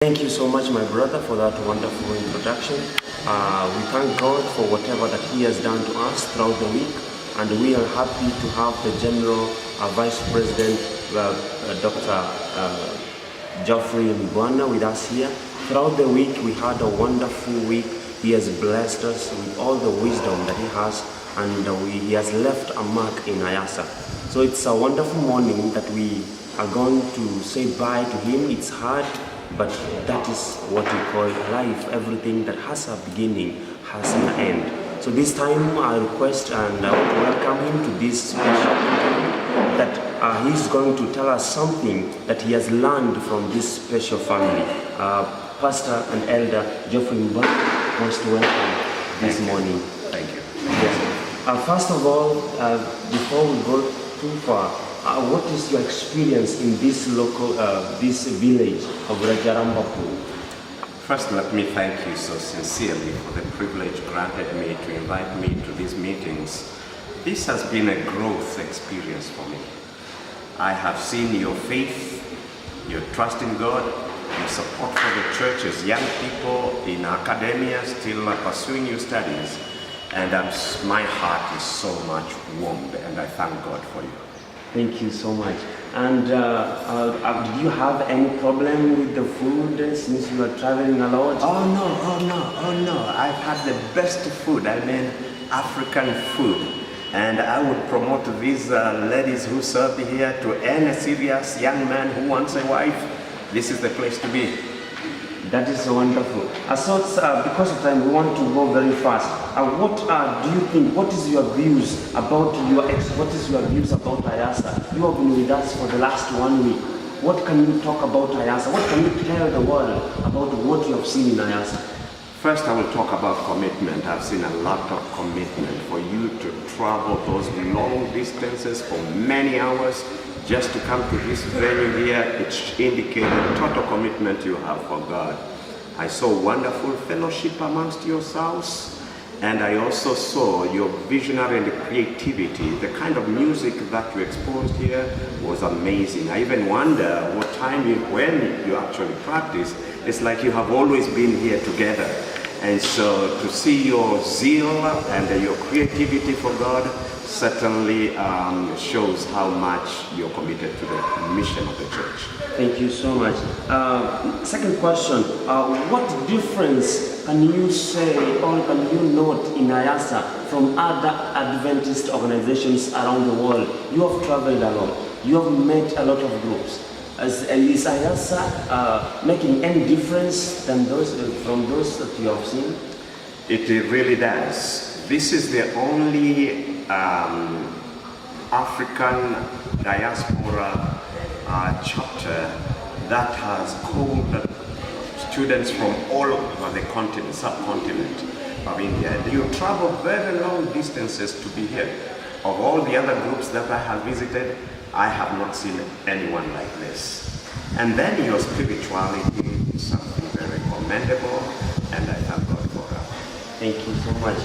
Thank you so much, my brother, for that wonderful introduction. We thank God for whatever that He has done to us throughout the week, and we are happy to have the General Vice President, Dr. Geoffrey Mbwana, with us here. Throughout the week, we had a wonderful week. He has blessed us with all the wisdom that He has, and He has left a mark in Ayasa. So it's a wonderful morning that we are going to say bye to Him. It's hard, but that is what we call life. Everything that has a beginning has an end. So this time I request and I want to welcome him to this special interview that he's going to tell us something that he has learned from this special family. Pastor and Elder Geoffrey Mbwana wants to welcome this morning. Thank you. Yes. First of all, before we go too far, what is your experience in this local, this village of Rajarambapu? First, let me thank you so sincerely for the privilege granted me to invite me to these meetings. This has been a growth experience for me. I have seen your faith, your trust in God, your support for the churches, young people in academia still pursuing your studies, and my heart is so much warmed, and I thank God for you. Thank you so much. And did you have any problem with the food since you are traveling a lot? Oh no. I've had the best food. I mean, African food. And I would promote these ladies who serve here to any serious young man who wants a wife. This is the place to be. That is so wonderful. So because of time, we want to go very fast. What do you think? What is your views about What is your views about Ayasa? You have been with us for the last 1 week. What can you talk about Ayasa? What can you tell the world about what you have seen in Ayasa? First, I will talk about commitment. I've seen a lot of commitment for you to travel those long distances for many hours just to come to this venue here. It indicated total commitment you have for God. I saw wonderful fellowship amongst yourselves, and I also saw your visionary and creativity. The kind of music that you exposed here was amazing. I even wonder what time when you actually practice, it's like you have always been here together. And so to see your zeal and your creativity for God certainly shows how much you're committed to the mission of the church. Thank you so much. Second question, what difference can you say or can you note in Ayasa from other Adventist organizations around the world? You have traveled a lot. You have met a lot of groups. Is Ayasa making any difference than from those that you have seen? It really does. This is the only African diaspora chapter that has called students from all over the continent, subcontinent of India. And you travel very long distances to be here. Of all the other groups that I have visited, I have not seen anyone like this. And then your spirituality is something very commendable, and I thank God for that. Thank you so much.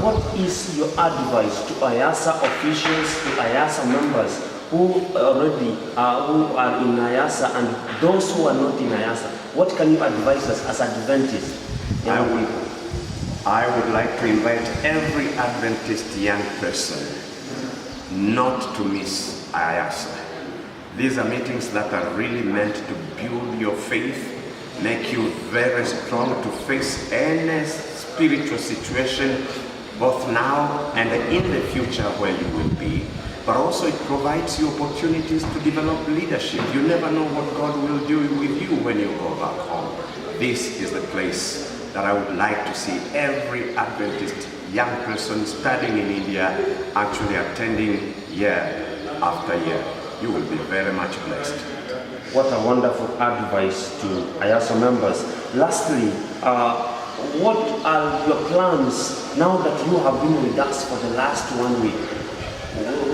What is your advice to Ayasa officials, to Ayasa members who are in Ayasa and those who are not in Ayasa? What can you advise us as Adventists? I would like to invite every Adventist young person not to miss Ayasa. These are meetings that are really meant to build your faith, make you very strong to face any spiritual situation, both now and in the future where you will be. But also it provides you opportunities to develop leadership. You never know what God will do with you when you go back home. This is the place that I would like to see every Adventist young person studying in India actually attending year after year. You will be very much blessed. What a wonderful advice to Ayasa members. Lastly, what are your plans now that you have been with us for the last 1 week?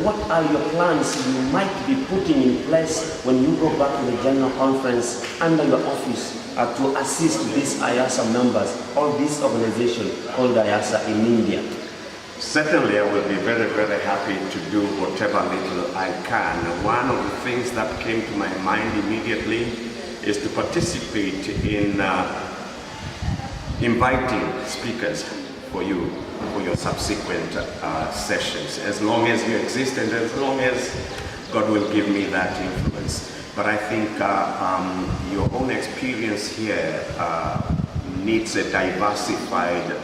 What are your plans you might be putting in place when you go back to the General Conference under your office to assist these Ayasa members or this organization called Ayasa in India? Certainly, I will be very, very happy to do whatever little I can. One of the things that came to my mind immediately is to participate in inviting speakers for your subsequent sessions, as long as you exist and as long as God will give me that influence. But I think your own experience here needs a diversified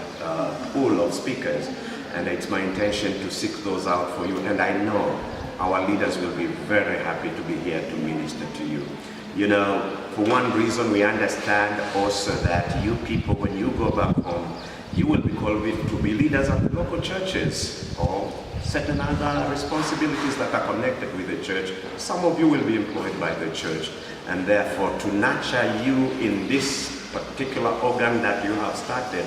pool of speakers, and it's my intention to seek those out for you, and I know our leaders will be very happy to be here to minister to you. You know, for one reason, we understand also that you people, when you go back home, you will be called to be leaders of the local churches or certain other responsibilities that are connected with the church. Some of you will be employed by the church, and therefore to nurture you in this particular organ that you have started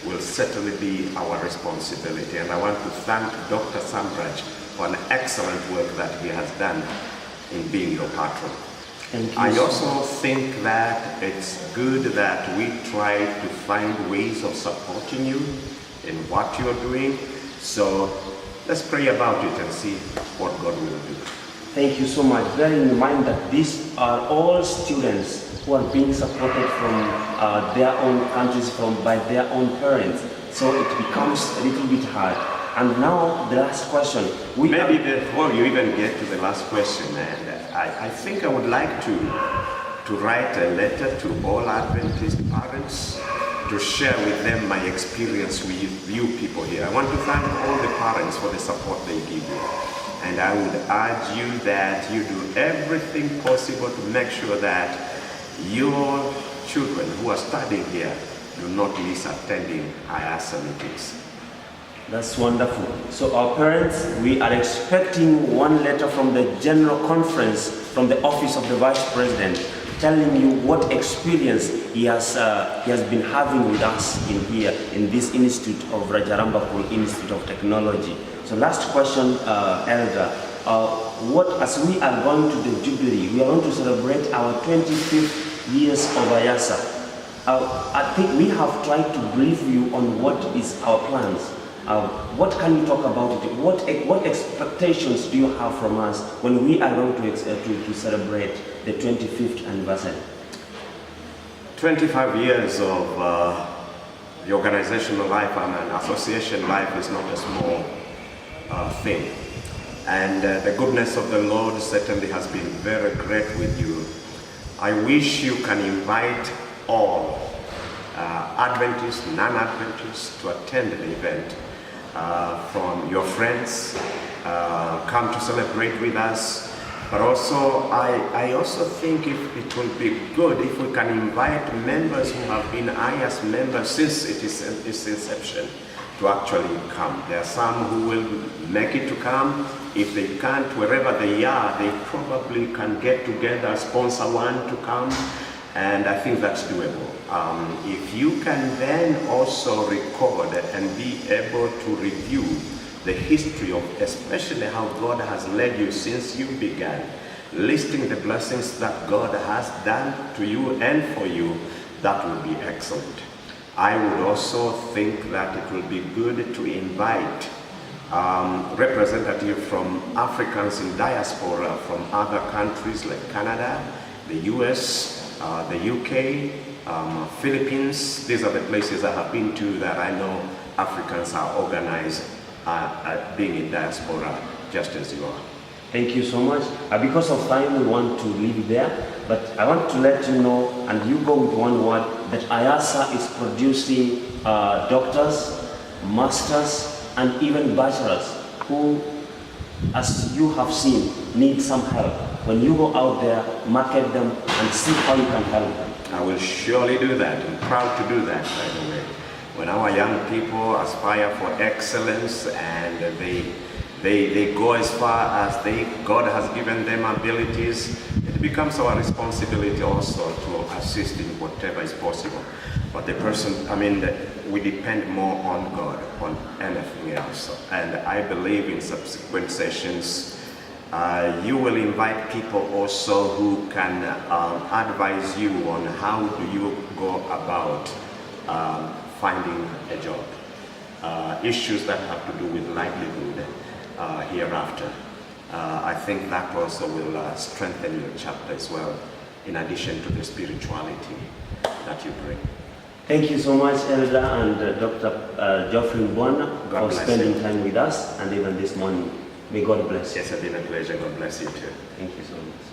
will certainly be our responsibility. And I want to thank Dr. Sambraj for an excellent work that he has done in being your patron. I also think that it's good that we try to find ways of supporting you in what you're doing. So let's pray about it and see what God will do. Thank you so much. Bearing in mind that these are all students who are being supported from their own countries, by their own parents. So it becomes a little bit hard. And now the last question. Maybe before you even get to the last question, and I think I would like to write a letter to all Adventist parents to share with them my experience with you people here. I want to thank all the parents for the support they give you. And I would urge you that you do everything possible to make sure that your children who are studying here do not miss attending IASA meetings. That's wonderful. So our parents, we are expecting one letter from the General Conference, from the Office of the Vice President, telling you what experience he has been having with us in here, in this Institute of Rajarambapur Institute of Technology. So last question, Elder. As we are going to the Jubilee, we are going to celebrate our 25th years of IASA. I think we have tried to brief you on what is our plans. What can you talk about it? What expectations do you have from us when we are going to celebrate the 25th anniversary? 25 years of the organizational life and association life is not a small thing. And the goodness of the Lord certainly has been very great with you. I wish you can invite all Adventists, non-Adventists to attend the event. From your friends, come to celebrate with us. But also, I also think it will be good if we can invite members who have been IAS members since its inception to actually come. There are some who will make it to come. If they can't, wherever they are, they probably can get together, sponsor one to come. And I think that's doable. If you can then also record and be able to review the history of especially how God has led you since you began, listing the blessings that God has done to you and for you, that would be excellent. I would also think that it will be good to invite representatives from Africans in diaspora from other countries like Canada, the US, the UK, Philippines. These are the places I have been to that I know Africans are organized at being in diaspora just as you are. Thank you so much. Because of time, we want to leave it there, but I want to let you know, and you go with one word, that IASA is producing doctors, masters, and even bachelors who, as you have seen, need some help. When you go out there, market them and see how you can help them. I will surely do that. I'm proud to do that, by the way. When our young people aspire for excellence and they go as far as God has given them abilities, it becomes our responsibility also to assist in whatever is possible. But we depend more on God, on anything else. And I believe in subsequent sessions, you will invite people also who can advise you on how do you go about finding a job, issues that have to do with livelihood hereafter. I think that also will strengthen your chapter as well in addition to the spirituality that you bring. Thank you so much, Elder and Dr. Geoffrey Mbwana, for spending time with us and even this morning. May God bless you. Yes, it's been a pleasure. God bless you too. Thank you so much.